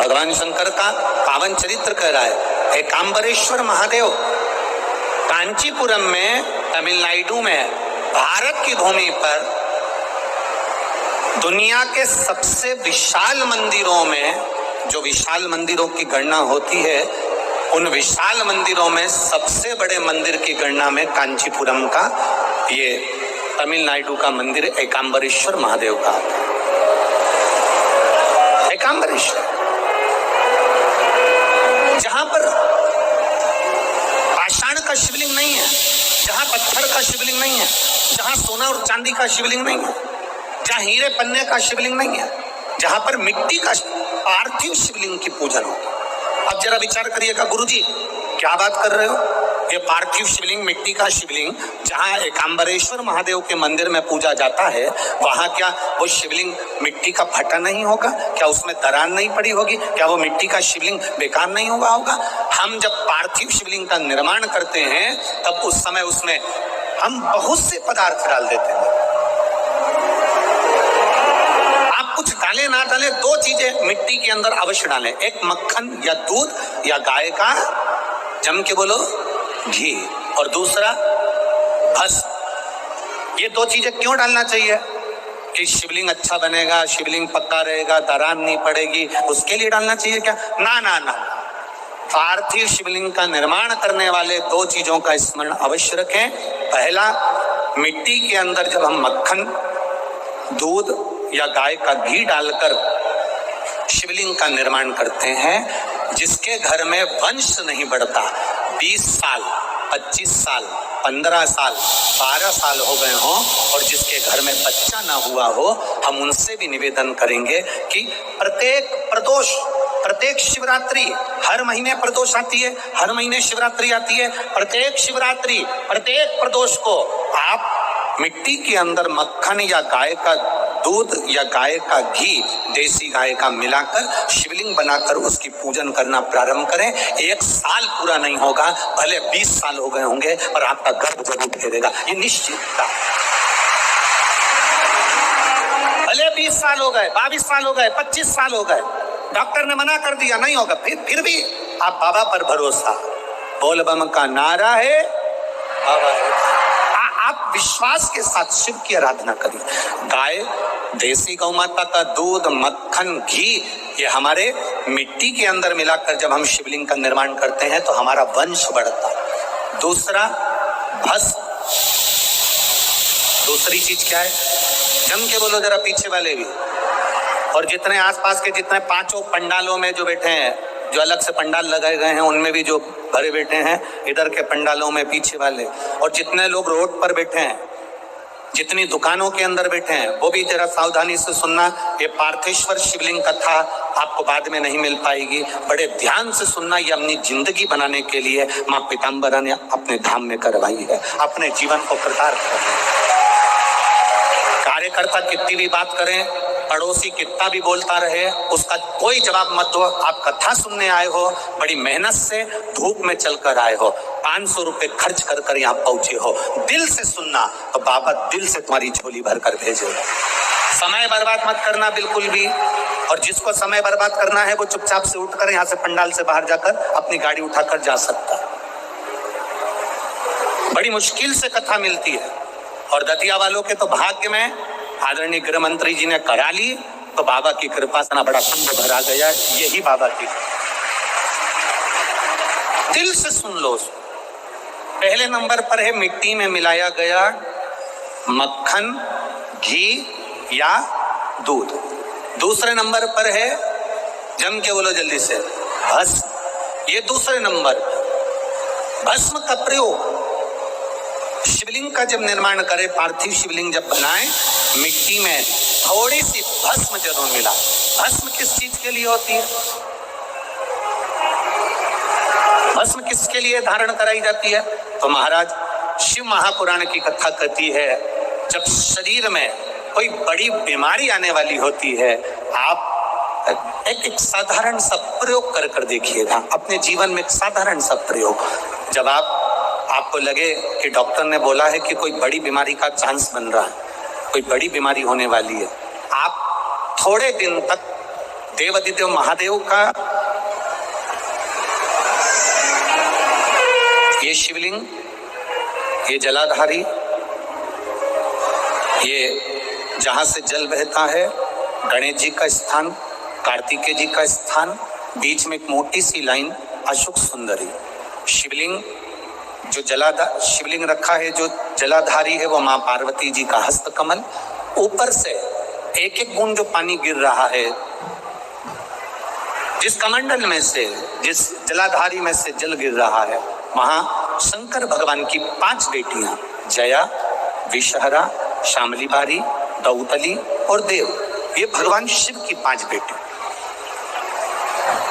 भगवान शंकर का पावन चरित्र कह रहा है। एकांबरेश्वर महादेव कांचीपुरम में, तमिलनाडु में, भारत की भूमि पर दुनिया के सबसे विशाल मंदिरों में, जो विशाल मंदिरों की गणना होती है, उन विशाल मंदिरों में सबसे बड़े मंदिर की गणना में कांचीपुरम का ये तमिलनाडु का मंदिर एकांबरेश्वर महादेव का आता है। एकांबरेश्वर, जहां पर पाषाण का शिवलिंग नहीं है, जहां पत्थर का शिवलिंग नहीं है, जहां सोना और चांदी का शिवलिंग नहीं है, जहां हीरे पन्ने का शिवलिंग नहीं है, जहां पर मिट्टी का पार्थिव शिवलिंग की पूजन होती है। अब जरा विचार करिएगा, गुरुजी क्या बात कर रहे हो? ये पार्थिव शिवलिंग, मिट्टी का शिवलिंग, जहां एकांबरेश्वर महादेव के मंदिर में पूजा जाता है, वहां क्या वो शिवलिंग मिट्टी का फटा नहीं होगा? क्या उसमें दरार नहीं पड़ी होगी? क्या वो मिट्टी का शिवलिंग बेकार नहीं हुआ होगा? हम जब पार्थिव शिवलिंग का निर्माण करते हैं तब उस समय उसमें हम बहुत से पदार्थ डाल देते हैं। आप कुछ डालें ना डालें, दो चीजें मिट्टी के अंदर अवश्य डालें, एक मक्खन या दूध या गाय का, जम के बोलो, घी, और दूसरा भस्म। ये दो चीजें क्यों डालना चाहिए? कि शिवलिंग अच्छा बनेगा, शिवलिंग पक्का रहेगा, दरार नहीं पड़ेगी, उसके लिए डालना चाहिए क्या? ना ना ना, पार्थिव शिवलिंग का निर्माण करने वाले दो चीजों का स्मरण अवश्य रखें। पहला, मिट्टी के अंदर जब हम मक्खन, दूध या गाय का घी डालकर शिवलिंग का निर्माण करते हैं, जिसके घर में वंश नहीं बढ़ता, 20 साल, 25 साल, 15 साल, 12 साल हो गए हों और जिसके घर में बच्चा ना हुआ हो, हम उनसे भी निवेदन करेंगे कि प्रत्येक प्रदोष, प्रत्येक शिवरात्रि, हर महीने प्रदोष आती है, हर महीने शिवरात्रि आती है, प्रत्येक शिवरात्रि, प्रत्येक प्रदोष को आप मिट्टी के अंदर मक्खन या गाय का दूध या गाय का घी, देसी गाय का मिलाकर शिवलिंग बनाकर उसकी पूजन करना प्रारंभ करें। 1 साल पूरा नहीं होगा, भले 20 साल हो गए होंगे, और आपका गर्भ जरूर फेरेगा, ये निश्चित था। भले 20 साल हो गए, 22 साल हो गए, 25 साल हो गए, डॉक्टर ने मना कर दिया नहीं होगा, फिर भी आप बाबा पर भरोसा, बोल बम का नारा है, बाबा है। आप विश्वास के साथ शिव की आराधना करिए। गाय, देसी गौ माता का दूध, मक्खन, घी, ये हमारे मिट्टी के अंदर मिलाकर जब हम शिवलिंग का निर्माण करते हैं तो हमारा वंश बढ़ता है। दूसरा, भस्म। दूसरी चीज क्या है? जम के बोलो जरा पीछे वाले भी, और जितने आसपास के जितने 5 पंडालों में जो बैठे हैं, जो अलग से पंडाल लगाए गए हैं उनमें भी जो भरे बैठे हैं, इधर के पंडालों में पीछे वाले, और जितने लोग रोड पर बैठे हैं, जितनी दुकानों के अंदर बैठे हैं, वो भी जरा सावधानी से सुनना। ये पार्थेश्वर शिवलिंग कथा आपको बाद में नहीं मिल पाएगी, बड़े ध्यान से सुनना। ये अपनी जिंदगी बनाने के लिए माँ पीताम्बरा ने अपने धाम में करवाई है, अपने जीवन को कृतार्थ करना। कार्यकर्ता कितनी भी बात करें, पड़ोसी कितना भी बोलता रहे, उसका कोई जवाब मत दो। आप कथा सुनने आए हो, बड़ी मेहनत से धूप में चलकर आए हो, 500 रुपए खर्च कर कर यहाँ पहुंचे हो, दिल से सुनना तो बाबा दिल से तुम्हारी झोली भर कर भेजे। समय बर्बाद मत करना बिल्कुल भी, और जिसको समय बर्बाद करना है वो चुपचाप से उठकर यहाँ से पंडाल से बाहर जाकर अपनी गाड़ी उठाकर जा सकता है। बड़ी मुश्किल से कथा मिलती है, और दतिया वालों के तो भाग्य में आदरणीय गृह मंत्री जी ने करा ली, तो बाबा की कृपा से ना बड़ा कुंभ भरा गया। यही बाबा की, दिल से सुन लो। पहले नंबर पर है मिट्टी में मिलाया गया मक्खन, घी या दूध। दूसरे नंबर पर है, जम के बोलो जल्दी से, भस्म। ये दूसरे नंबर। भस्म का प्रयोग शिवलिंग का जब निर्माण करे, पार्थिव शिवलिंग जब बनाए, मिट्टी में थोड़ी सी भस्म जरूर मिला। भस्म किस चीज के लिए होती है? भस्म किसके लिए धारण कराई जाती है? तो महाराज शिव महापुराण की कथा कहती है, जब शरीर में कोई बड़ी बीमारी आने वाली होती है, आप एक साधारण सा प्रयोग कर कर देखिएगा अपने जीवन में। एक साधारण सा प्रयोग, जब आपको लगे कि डॉक्टर ने बोला है कि कोई बड़ी बीमारी का चांस बन रहा है, कोई बड़ी बीमारी होने वाली है, आप थोड़े दिन तक देवादिदेव महादेव का ये शिवलिंग, ये जलाधारी, ये जहां से जल बहता है, गणेश जी का स्थान, कार्तिकेय जी का स्थान, बीच में एक मोटी सी लाइन अशोक सुंदरी। शिवलिंग जो शिवलिंग रखा है, जो जलाधारी है, वो मां पार्वती जी का हस्त कमल। ऊपर से एक एक बूंद जो पानी गिर रहा है, जिस कमंडल में से, जिस जलाधारी में से जल गिर रहा है, वहां शंकर भगवान की 5 बेटियां जया, विषहरा, शामली बारी, दौतली और देव, ये भगवान शिव की 5 बेटी।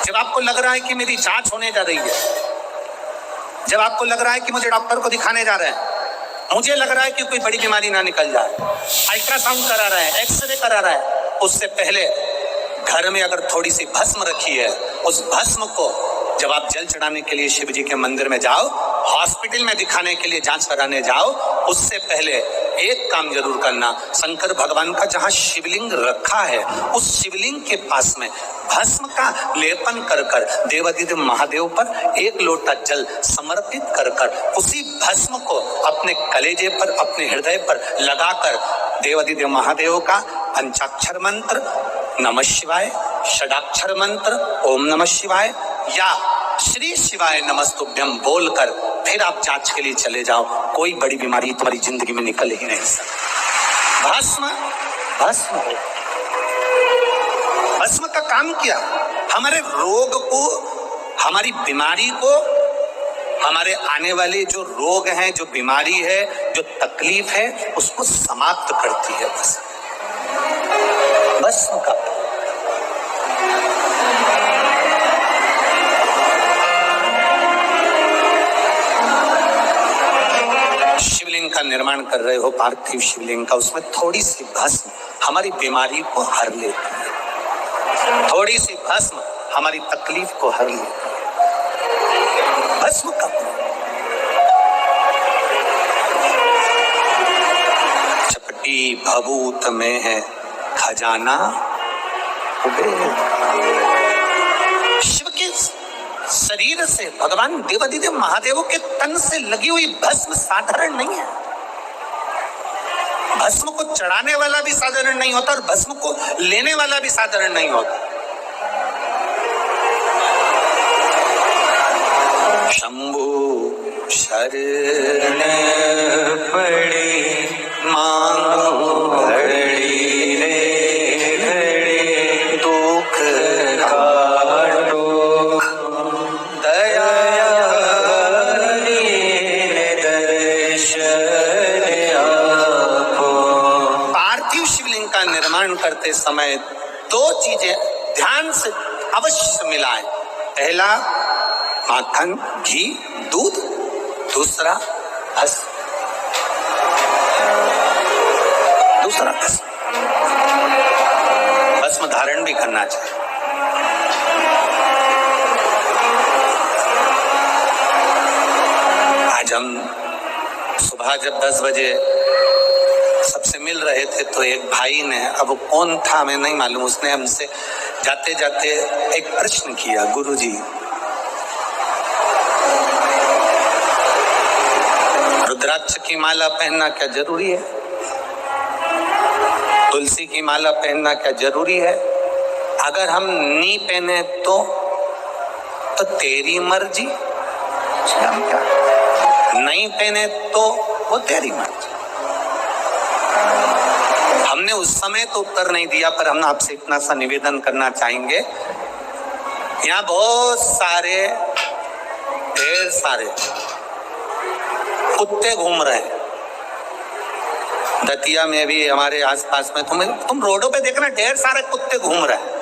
जब आपको लग रहा है कि मेरी जांच होने जा रही है, जब आपको लग रहा है कि मुझे डॉक्टर को दिखाने जा रहे हैं, मुझे लग रहा है कि कोई बड़ी बीमारी ना निकल जाए, अल्ट्रासाउंड करा रहा है, एक्सरे करा रहा है, उससे पहले घर में अगर थोड़ी सी भस्म रखी है, उस भस्म को जब आप जल चढ़ाने के लिए शिव जी के मंदिर में जाओ, हॉस्पिटल में दिखाने के लिए जांच कराने जाओ, उससे पहले एक काम जरूर करना, शंकर भगवान का जहां शिवलिंग रखा है, उस शिवलिंग के पास में भस्म का लेपन कर कर देवादिदेव महादेव पर 1 लोटा जल समर्पित कर कर उसी भस्म को अपने कलेजे पर, अपने हृदय पर लगाकर देवादिदेव महादेव का पंचाक्षर मंत्र नमः शिवाय, षडाक्षर मंत्र ओम नमः शिवाय या श्री शिवाय नमस्तुभ्यम बोलकर फिर आप जांच के लिए चले जाओ। कोई बड़ी बीमारी तुम्हारी जिंदगी में निकल ही नहीं सकती। भस्म भस्म भस्म का काम किया, हमारे रोग को, हमारी बीमारी को, हमारे आने वाले जो रोग हैं, जो बीमारी है, जो तकलीफ है, उसको समाप्त करती है भस्म का। शिवलिंग का निर्माण कर रहे हो, पार्थिव शिवलिंग का, उसमें थोड़ी सी भस्म हमारी बीमारी को हर लेती है, थोड़ी सी भस्म हमारी तकलीफ को हर लेती है। भस्म का चपटी भभूत में है खजाना शिव के शरीर से, भगवान देवादिदेव महादेव के तन से लगी हुई भस्म साधारण नहीं है। भस्म को चढ़ाने वाला भी साधारण नहीं होता और भस्म को लेने वाला भी साधारण नहीं होता। शंभु शरण पड़े मांगो घड़ी रे घड़ी, दुख काटो दया दर्शन आपो। पार्थिव शिवलिंग का निर्माण करते समय 2 चीजें ध्यान से अवश्य मिलाएं। पहला माखन, घी, दूध, दूसरा भस्म, दूसरा भस्म धारण भी करना चाहिए। आज हम सुबह जब 10 बजे सबसे मिल रहे थे तो एक भाई ने, अब वो कौन था हमें नहीं मालूम, उसने हमसे जाते जाते एक प्रश्न किया, गुरुजी रुद्राक्ष की माला पहनना क्या जरूरी है? तुलसी की माला पहनना क्या जरूरी है? अगर हम नहीं पहने तो तेरी मर्जी, हम क्या नहीं पहने तो वो तेरी मर्जी। हमने उस समय तो उत्तर नहीं दिया, पर हम आपसे इतना सा निवेदन करना चाहेंगे, यहाँ बहुत सारे, ढेर सारे कुत्ते घूम रहे हैं। दतिया में भी, हमारे आसपास में, तुम रोडों पे देखना, ढेर सारे कुत्ते घूम रहे हैं।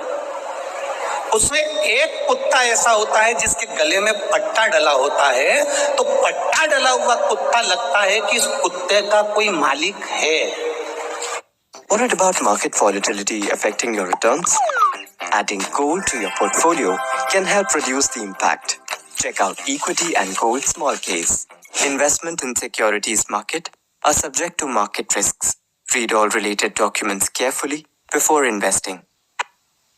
उसमें एक कुत्ता ऐसा होता है जिसके गले में पट्टा डला होता है, तो पट्टा डला हुआ कुत्ता लगता है कि इस कुत्ते का कोई मालिक है। Worried about market volatility affecting your returns? Adding gold to your portfolio can help reduce the impact. Check out Equity and Gold Small Case. Investment in securities market are subject to market risks. Read all related documents carefully before investing.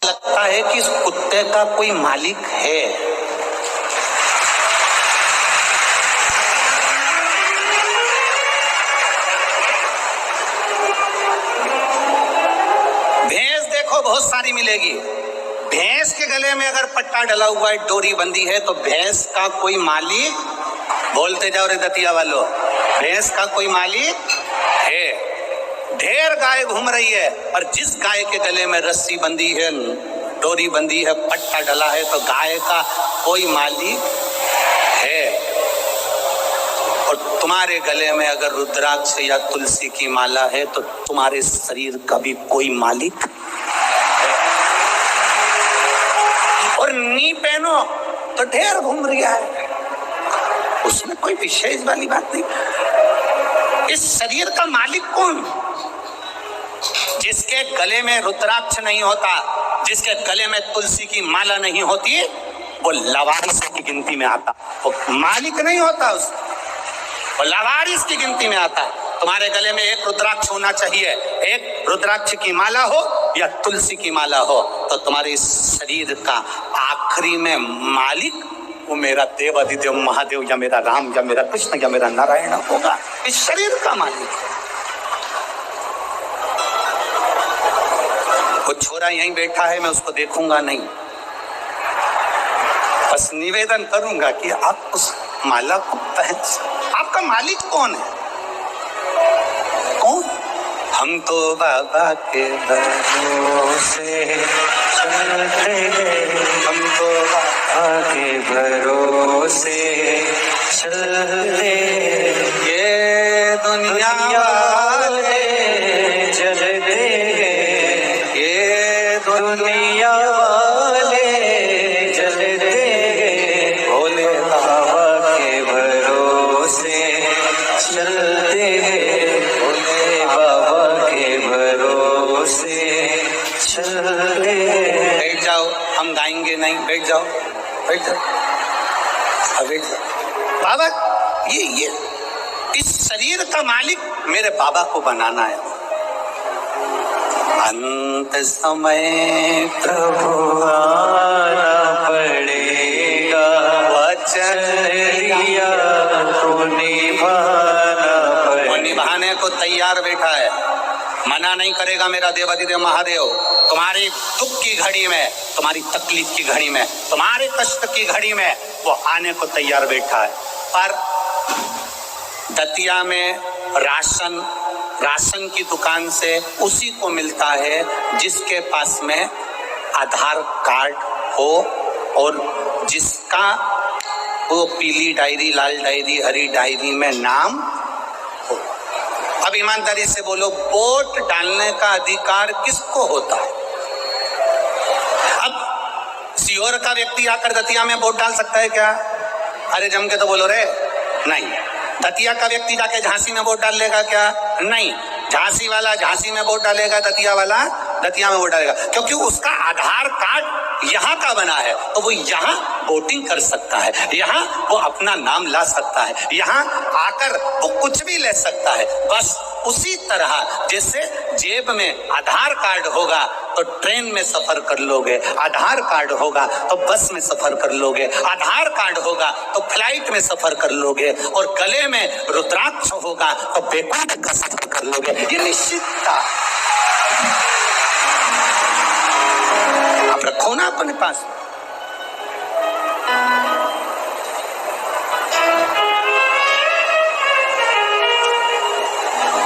लगता है कि इस कुत्ते का कोई मालिक है। भैंस देखो बहुत सारी मिलेगी। भैंस के गले में अगर पट्टा डला हुआ है, डोरी बंधी है, तो भैंस का कोई मालिक, बोलते जाओ रे दतिया वालों, भैंस का कोई मालिक है। ढेर गाय घूम रही है, और जिस गाय के गले में रस्सी बंधी है, डोरी बंधी है, पट्टा डला है, तो गाय का कोई मालिक है। और तुम्हारे गले में अगर रुद्राक्ष या तुलसी की माला है, तो तुम्हारे शरीर का भी कोई मालिक है। और नी पहनो तो ढेर घूम रहा है, उसमें कोई विशेष वाली बात नहीं। इस शरीर का मालिक कौन? जिसके गले में रुद्राक्ष नहीं होता, जिसके गले में तुलसी की माला नहीं होती, वो लवारिस की गिनती में आता। वो मालिक नहीं होता, वो लवारिस की गिनती में आता। तुम्हारे गले में एक रुद्राक्ष होना चाहिए, एक रुद्राक्ष की माला हो या तुलसी की माला हो, तो तुम्हारे इस शरीर का आखिरी में मालिक वो मेरा देव अधिदेव महादेव या मेरा राम या मेरा कृष्ण या मेरा नारायण होगा। इस शरीर का मालिक। वो छोरा यहीं बैठा है, मैं उसको देखूंगा नहीं, बस निवेदन करूंगा कि आप उस माला को पहन। आपका मालिक कौन है? कौन? हम तो बाबा के भरोसे चलते हैं, हम तो बाबा के भरोसे चलते हैं। ये दुनिया वाले चलते हैं, ये दुनिया वाले चलते हैं, भोले बाबा के भरोसे चलते हैं, भोले बाबा के भरोसे चलते हैं। बैठ जाओ, हम गाएंगे नहीं, बैठ जाओ, बैठ जाओ, बैठ जाओ। बाबा ये इस शरीर का मालिक मेरे बाबा को बनाना है। अंत समय प्रभु आना पड़ेगा, वचन दिया तो निभाना पड़ेगा। वो निभाने को तैयार बैठा है, मना नहीं करेगा मेरा देव अधिदेव महादेव। तुम्हारी दुख की घड़ी में, तुम्हारी तकलीफ की घड़ी में, तुम्हारे कष्ट की घड़ी में वो आने को तैयार बैठा है। पर दतिया में राशन की दुकान से उसी को मिलता है जिसके पास में आधार कार्ड हो और जिसका वो पीली डायरी, लाल डायरी, हरी डायरी में नाम हो। अब ईमानदारी से बोलो, वोट डालने का अधिकार किसको होता है? अब सीहोर का व्यक्ति आकर दतिया में वोट डाल सकता है क्या? अरे जम के तो बोलो रे, नहीं। दतिया का व्यक्ति जाके झांसी में वोट डाल लेगा क्या? नहीं। झांसी वाला झांसी में वोट डालेगा, दतिया वाला दतिया में वोट डालेगा, क्योंकि उसका आधार कार्ड यहाँ का बना है, तो वो यहाँ वोटिंग कर सकता है, यहाँ वो अपना नाम ला सकता है, यहाँ आकर वो कुछ भी ले सकता है। बस उसी तरह जैसे जेब में आधार कार्ड होगा तो ट्रेन में सफर कर लोगे, आधार कार्ड होगा तो बस में सफर कर लोगे, आधार कार्ड होगा तो फ्लाइट में सफर कर लोगे, और गले में रुद्राक्ष होगा तो बेकुंठ का सफर कर लोगे। ये निश्चित था। आप रखो ना अपने पास।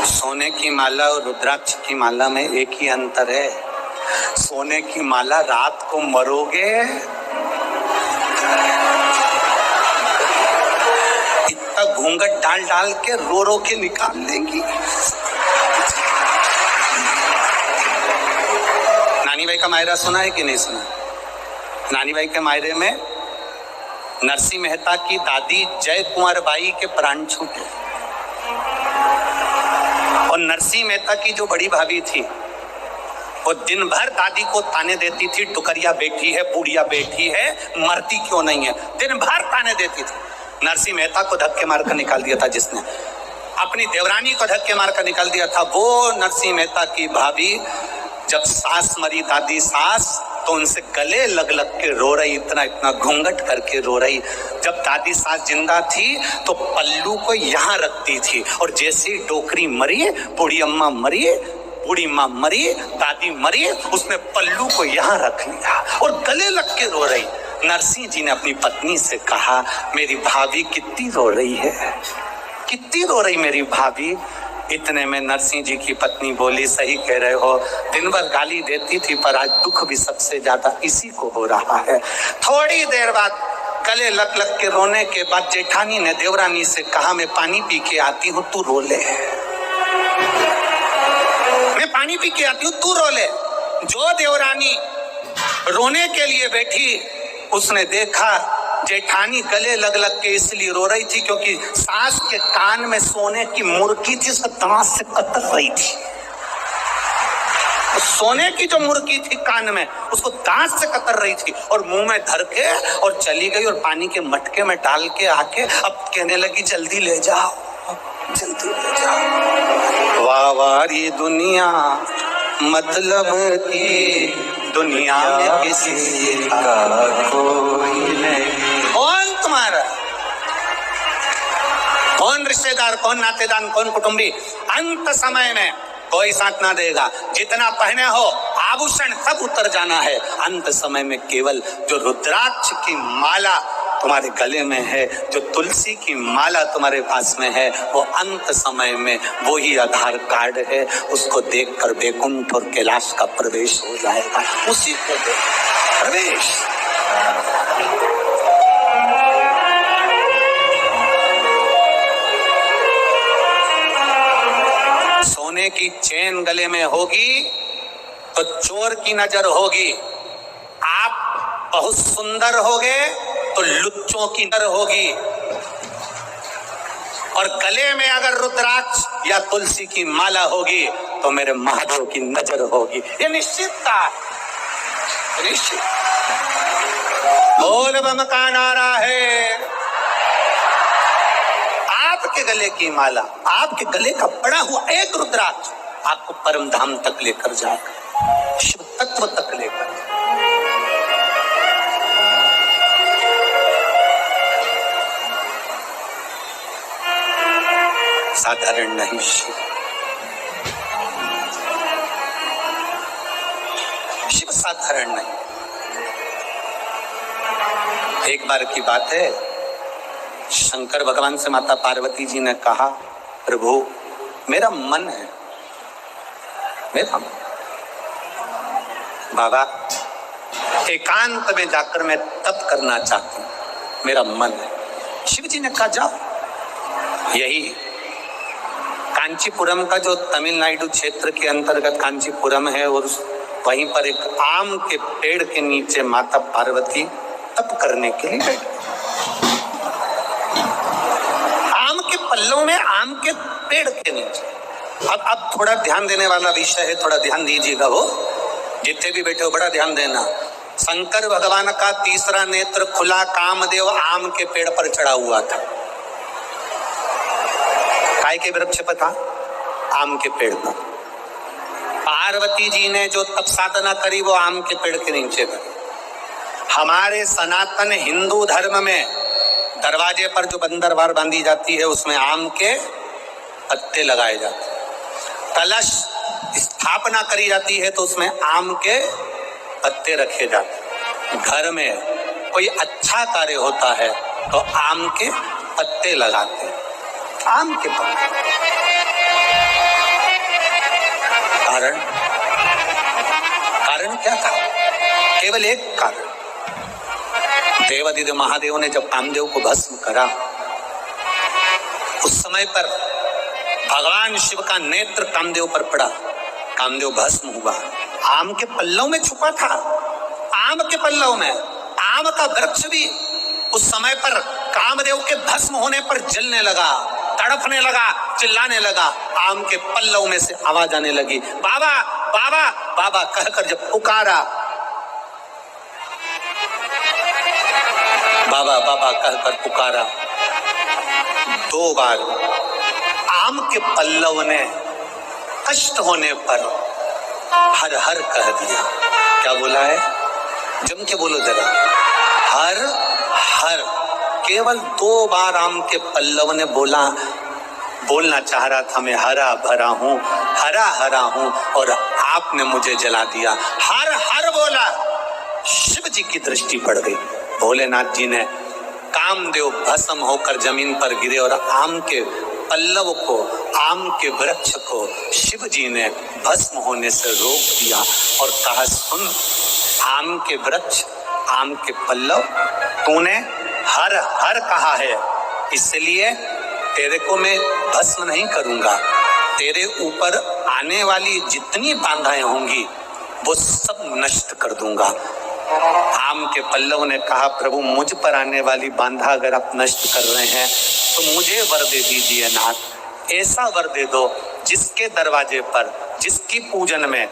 सोने की माला और रुद्राक्ष की माला में एक ही अंतर है। सोने की माला रात को मरोगे, इतना घूंघट डाल डाल के रो रो के निकाल लेंगी। नानी भाई का मायरा सुना है कि नहीं सुना? नानी भाई के मायरे में नरसिंह मेहता की दादी जय कुंवर बाई के प्राण छूटे, और नरसिंह मेहता की जो बड़ी भाभी थी वो दिन भर दादी को ताने देती थी, टुकरिया बैठी है, बुढ़िया बैठी है, मरती क्यों नहीं है, दिन भर ताने देती थी। नरसिंह मेहता को धक्के मारकर निकाल दिया था, जिसने अपनी देवरानी को धक्के मारकर निकाल दिया था, वो नरसिंह मेहता की भाभी। जब सास मरी, दादी सास, तो उनसे गले लग लग के रो रही, इतना इतना घूंघट करके रो रही। जब दादी सास जिंदा थी तो पल्लू को यहाँ रखती थी, और जैसे ही डोकरी मरी, बूढ़ी अम्मा मरी, बूढ़ी माँ मरी, दादी मरी, उसने पल्लू को यहाँ रख लिया और गले लग के रो रही। नरसिंह जी ने अपनी पत्नी से कहा, मेरी भाभी कितनी रो रही है, कितनी रो रही मेरी भाभी। इतने में नरसिंह जी की पत्नी बोली, सही कह रहे हो, दिन भर गाली देती थी पर आज दुख भी सबसे ज्यादा इसी को हो रहा है। थोड़ी देर बाद गले लग लग के रोने के बाद जेठानी ने देवरानी से कहा, मैं पानी पी के आती हूँ, तू रो ले, मैं पानी पी के आती हूँ, तू रो ले। जो देवरानी रोने के लिए बैठी, उसने देखा जेठानी गले लग लग के इसलिए रो रही थी क्योंकि सास के कान में सोने की मुर्की थी, उसको दांत से कतर रही थी। सोने की जो मुर्की थी कान में, उसको दांत से कतर रही थी और मुंह में धर के और चली गई और पानी के मटके में डाल के आके अब कहने लगी, जल्दी ले जाओ, जल्दी ले जाओ। वाह वाह ये दुनिया मतलब की दुनिया में किसी का कोई नहीं। कौन तुम्हारा, कौन रिश्तेदार, कौन नातेदार, कौन कुटुंबी, अंत समय में कोई साथ ना देगा। जितना पहने हो आभूषण सब उतर जाना है। अंत समय में केवल जो रुद्राक्ष की माला तुम्हारे गले में है, जो तुलसी की माला तुम्हारे पास में है, वो अंत समय में वो ही आधार कार्ड है। उसको देखकर बैकुंठ और कैलाश का प्रवेश हो जाएगा। उसी को देख प्रवेश। सोने की चेन गले में होगी तो चोर की नजर होगी। आप बहुत सुंदर होगे तो लुच्चों की नजर होगी। और गले में अगर रुद्राक्ष या तुलसी की माला होगी तो मेरे महादेव की नजर होगी। ये निश्चित था, निश्चित। बोल बम का नारा है। आपके गले की माला, आपके गले का पड़ा हुआ एक रुद्राक्ष आपको परम धाम तक लेकर जाएगा, शिव तत्व तक लेकर। साधारण नहीं शिव, शिव साधारण नहीं। एक बार की बात है, शंकर भगवान से माता पार्वती जी ने कहा, प्रभु मेरा मन है, मेरा मन, बाबा एकांत में जाकर मैं तप करना चाहती हूँ, मेरा मन है। शिव जी ने कहा जाओ। यही कांचीपुरम का जो तमिलनाडु क्षेत्र के अंतर्गत कांचीपुरम है, और वहीं पर एक आम के पेड़ के नीचे माता पार्वती तप करने के लिए बैठी। आम के पल्लों में, आम के पेड़ के नीचे। अब थोड़ा ध्यान देने वाला विषय है, थोड़ा ध्यान दीजिएगा। वो जितने भी बैठे हो बड़ा ध्यान देना। शंकर भगवान का तीसरा नेत्र खुला, कामदेव आम के पेड़ पर चढ़ा हुआ था। काय के वृक्ष पर था? आम के पेड़ पर। पार्वती जी ने जो तप साधना करी वो आम के पेड़ के नीचे करी। हमारे सनातन हिंदू धर्म में दरवाजे पर जो बंदरवार बांधी जाती है उसमें आम के पत्ते लगाए जाते हैं। कलश स्थापना करी जाती है तो उसमें आम के पत्ते रखे जाते हैं। घर में कोई अच्छा कार्य होता है तो आम के पत्ते लगाते हैं। आम के पत्ते। कारण क्या था? केवल एक कारण। देवादिदेव महादेव ने जब कामदेव को भस्म करा, उस समय पर भगवान शिव का नेत्र कामदेव पर पड़ा, कामदेव भस्म हुआ। आम के पल्लव में छुपा था, आम के पल्लव में। आम का वृक्ष भी उस समय पर कामदेव के भस्म होने पर जलने लगा, तड़पने लगा, चिल्लाने लगा। आम के पल्लव में से आवाज आने लगी, बाबा बाबा बाबा कहकर जब पुकारा, बाबा बाबा कहकर पुकारा, 2 बार आम के पल्लव ने कष्ट होने पर हर हर कह दिया। क्या बोला है? जम के बोलो जरा, हर हर। केवल 2 बार आम के पल्लव ने बोलना चाह रहा था, मैं हरा भरा हूं, हरा हरा हूं, और आपने मुझे जला दिया। हर हर बोला, शिव जी की दृष्टि पड़ गई। भोलेनाथ जी ने कामदेव भस्म होकर जमीन पर गिरे और आम के पल्लव को, आम के वृक्ष को शिव जी ने भस्म होने से रोक दिया और कहा, सुन आम के वृक्ष, आम के पल्लव, तूने हर हर कहा है, इसलिए तेरे को मैं भस्म नहीं करूंगा। तेरे ऊपर आने वाली जितनी बाधाएं होंगी वो सब नष्ट कर दूंगा। आम के पल्लव ने कहा, प्रभु मुझ पर आने वाली बाधा अगर आप नष्ट कर रहे हैं तो मुझे वर दे दीजिए नाथ। ऐसा वर दे दो जिसके दरवाजे पर, जिसकी पूजन में,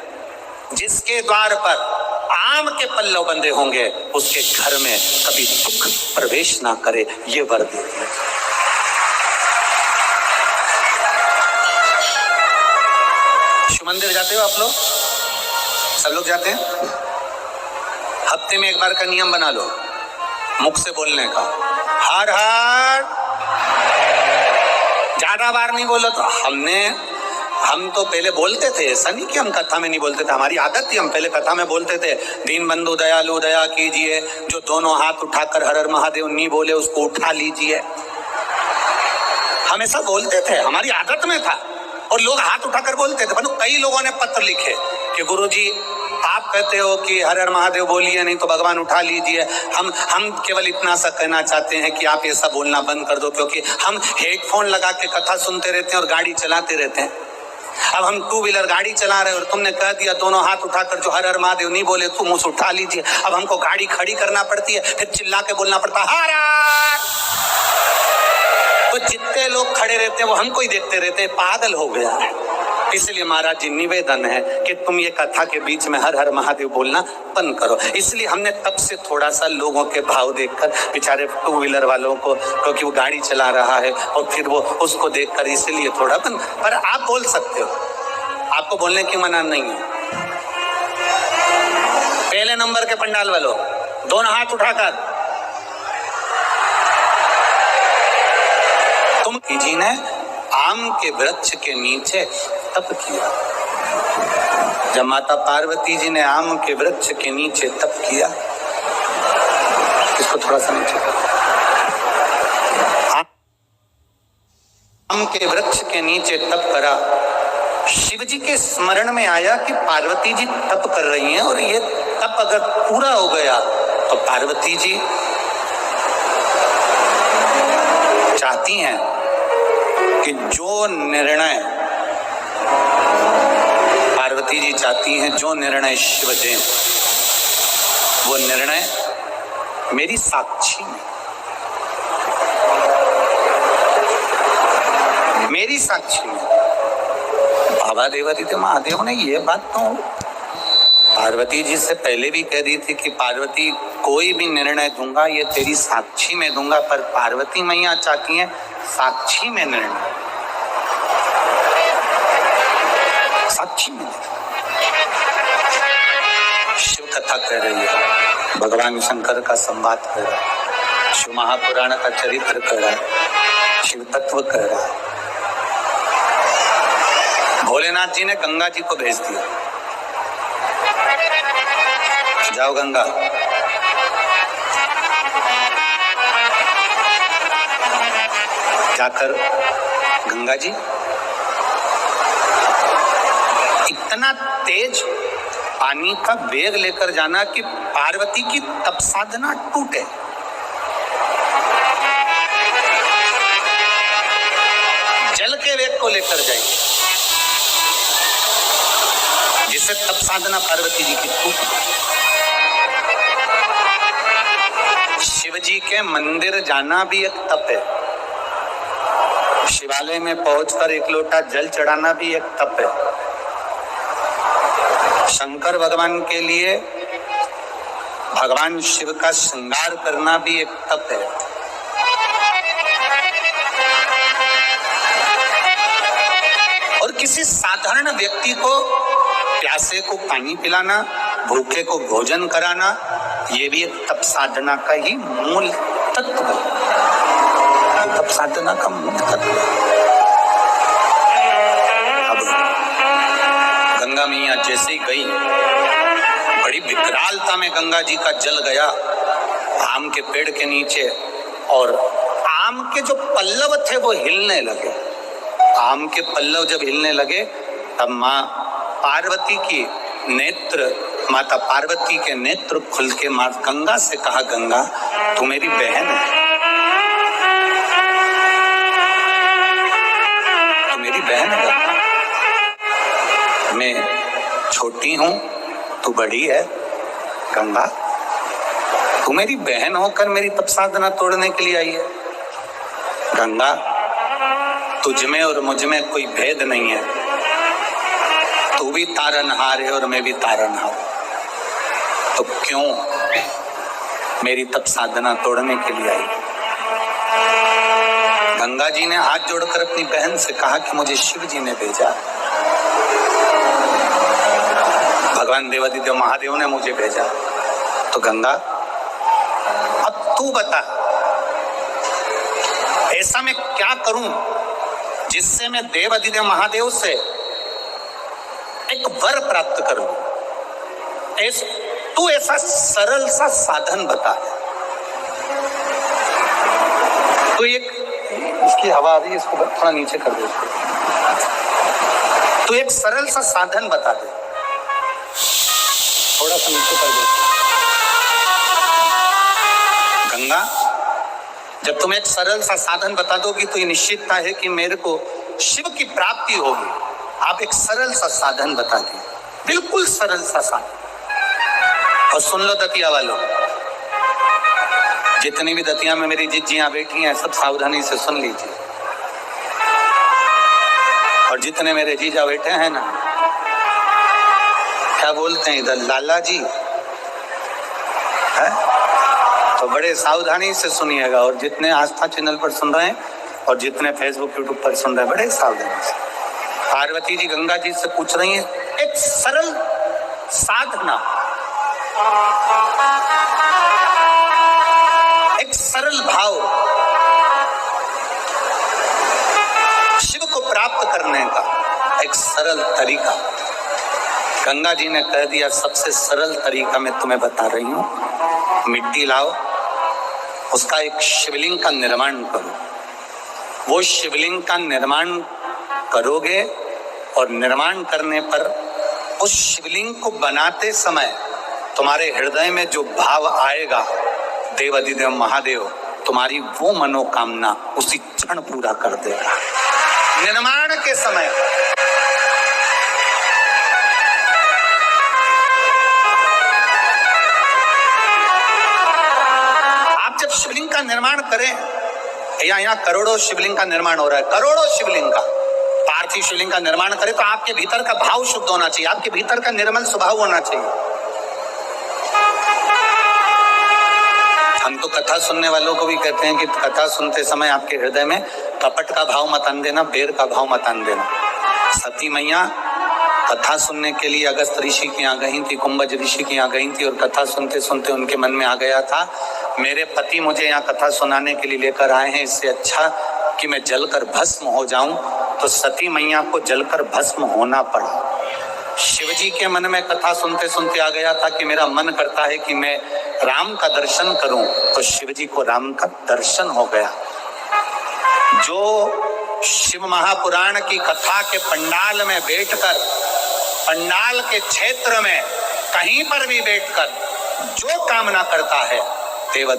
जिसके द्वार पर आम के पल्लव बंधे होंगे उसके घर में कभी दुख प्रवेश ना करे, ये वर दे दीजिए। शिव मंदिर जाते हो आप लोग? सब लोग जाते हैं? हफ्ते में 1 बार का नियम बना लो, मुख से बोलने का, हर हर। ज्यादा बार नहीं बोलो तो हम तो पहले बोलते थे, ऐसा नहीं कि हम कथा में नहीं बोलते थे, हमारी आदत थी, हम पहले कथा में बोलते थे, दीन बंधु दयालु दया कीजिए, जो दोनों हाथ उठाकर हर हर महादेव नहीं बोले उसको उठा लीजिए। हम ऐसा बोलते थे, हमारी आदत में था, और लोग हाथ उठाकर बोलते थे। परंतु कई लोगों ने पत्र लिखे कि गुरुजी आप कहते हो कि हर हर महादेव बोलिए, नहीं तो भगवान उठा लीजिए। हम केवल इतना सा कहना चाहते हैं कि आप ऐसा बोलना बंद कर दो, क्योंकि हम हेडफोन लगा के कथा सुनते रहते हैं और गाड़ी चलाते रहते हैं। अब हम 2 व्हीलर गाड़ी चला रहे हैं और तुमने कह दिया दोनों हाथ उठाकर जो हर हर महादेव नहीं बोले तुम उसे उठा लीजिए। अब हमको गाड़ी खड़ी करना पड़ती है, फिर चिल्ला के बोलना पड़ता है हर हर। तो जितने लोग खड़े रहते हैं वो हमको ही देखते रहते हैं, पागल हो गया है। इसलिए महाराज जी निवेदन है कि तुम ये कथा के बीच में हर हर महादेव बोलना बंद करो। इसलिए हमने तब से थोड़ा सा लोगों के भाव देखकर, बेचारे 2 व्हीलर वालों को, क्योंकि वो गाड़ी चला रहा है और फिर वो उसको देखकर, इसलिए थोड़ा बंद। पर आप बोल सकते हो, आपको बोलने की मना नहीं है। पहले नंबर के पंडाल वालों, दोनों हाथ उठाकर, तुम जी ने आम के वृक्ष के नीचे तप किया। जब माता पार्वती जी ने आम के वृक्ष के नीचे तप किया, इसको थोड़ा सा नीचे, आम के वृक्ष के नीचे तप करा, शिव जी के स्मरण में आया कि पार्वती जी तप कर रही हैं और ये तप अगर पूरा हो गया तो पार्वती जी चाहती हैं कि जो निर्णय, पार्वती जी चाहती हैं जो निर्णय शिव दें वो निर्णय मेरी साक्षी में, मेरी साक्षी में। बाबा देवादित्य महादेव ने ये बात तो पार्वती जी से पहले भी कह दी थी कि पार्वती कोई भी निर्णय दूंगा ये तेरी साक्षी में दूंगा, पर पार्वती मैया चाहती हैं साक्षी में निर्णय, साक्षी में। शिव कथा कह रही है, भगवान शंकर का संवाद कर रहा है, शिव महापुराण का चरित्र कर रहा है, शिव तत्व कर रहा है। भोलेनाथ जी ने गंगा जी को भेज दिया, जाओ गंगा। जाकर गंगा जी इतना तेज पानी का वेग लेकर जाना कि पार्वती की तप साधना टूटे। जल के वेग को लेकर जाएंगे जिससे तप साधना पार्वती जी की टूटे। शिव जी के मंदिर जाना भी एक तप है, शिवालय में पहुंचकर 1 लोटा जल चढ़ाना भी एक तप है, शंकर भगवान के लिए भगवान शिव का श्रृंगार करना भी एक तप है। और किसी साधारण व्यक्ति को, प्यासे को पानी पिलाना, भूखे को भोजन कराना, ये भी एक तप साधना का ही मूल तत्व है। ये तप साधना का मूल तत्व है। अब गंगा मैया जैसे ही गई, बड़ी विकरालता में गंगा जी का जल गया आम के पेड़ के नीचे, और आम के जो पल्लव थे वो हिलने लगे। आम के पल्लव जब हिलने लगे तब माँ पार्वती की नेत्र, माता पार्वती के नेत्र खुल के माँ गंगा से कहा, गंगा तू मेरी बहन है, तू मेरी बहन है गंगा। मैं छोटी हूं, तू बड़ी है गंगा, तू मेरी बहन होकर मेरी तप साधना तोड़ने के लिए आई है। गंगा तुझ में और मुझ में कोई भेद नहीं है, तू भी तारनहार है और मैं भी तारनहार, तो क्यों मेरी तप साधना तोड़ने के लिए आई? गंगा जी ने हाथ जोड़कर अपनी बहन से कहा कि मुझे शिव जी ने भेजा, भगवान देवादिदेव महादेव ने मुझे भेजा। तो गंगा अब तू बता, ऐसा मैं क्या करूं जिससे मैं देवादिदेव महादेव से एक वर प्राप्त करूं? तू ऐसा सरल सा साधन बता। तो एक इसकी हवा आ रही है, इसको थोड़ा नीचे कर दे। तो एक सरल सा साधन बता दे, थोड़ा सा नीचे कर दे। गंगा जब तुम एक सरल सा साधन बता दोगी तो ये निश्चितता है कि मेरे को शिव की प्राप्ति होगी। आप एक सरल सा साधन बता दी, बिल्कुल सरल सा साधन। और सुन लो दतिया वालों, जितनी भी दतिया में मेरी जिज्जियां बैठी हैं सब सावधानी से सुन लीजिए। और जितने मेरे जीजा बैठे हैं ना, क्या बोलते हैं इधर, लाला जी है, तो बड़े सावधानी से सुनिएगा। और जितने आस्था चैनल पर सुन रहे हैं और जितने फेसबुक यूट्यूब पर सुन रहे हैं, बड़े सावधानी से। पार्वती जी गंगा जी से पूछ रही हैं एक सरल साधना, एक सरल भाव शिव को प्राप्त करने का एक सरल तरीका। गंगा जी ने कह दिया, सबसे सरल तरीका मैं तुम्हें बता रही हूं, मिट्टी लाओ, उसका एक शिवलिंग का निर्माण करो। वो शिवलिंग का निर्माण करोगे और निर्माण करने पर उस शिवलिंग को बनाते समय तुम्हारे हृदय में जो भाव आएगा, देवादिदेव महादेव तुम्हारी वो मनोकामना उसी क्षण पूरा कर देगा। निर्माण के समय आप जब शिवलिंग का निर्माण करें, यहाँ करोड़ों शिवलिंग का निर्माण हो रहा है, करोड़ों शिवलिंग का, पार्थिव शिवलिंग का निर्माण करें तो आपके भीतर का भाव शुद्ध होना चाहिए, आपके भीतर का निर्मल स्वभाव होना चाहिए। हम तो कथा सुनने वालों को भी कहते हैं कि कथा सुनते समय आपके हृदय में कपट का भाव मत आन देना, बेर का भाव मत आन देना। सती मैया कथा सुनने के लिए अगस्त ऋषि के यहाँ गई थी, कुंभज ऋषि के यहाँ गई थी, और कथा सुनते सुनते उनके मन में आ गया था, मेरे पति मुझे यहाँ कथा सुनाने के लिए लेकर आए हैं, इससे अच्छा कि मैं जलकर भस्म हो जाऊं। तो सती मैया को जलकर भस्म होना पड़ा। शिवजी के मन में कथा सुनते सुनते आ गया था कि मेरा मन करता है कि मैं राम का दर्शन करूं, तो शिवजी को राम का दर्शन हो गया। जो शिव महापुराण की कथा के पंडाल में बैठकर, पंडाल के क्षेत्र में कहीं पर भी बैठकर जो कामना करता है, देव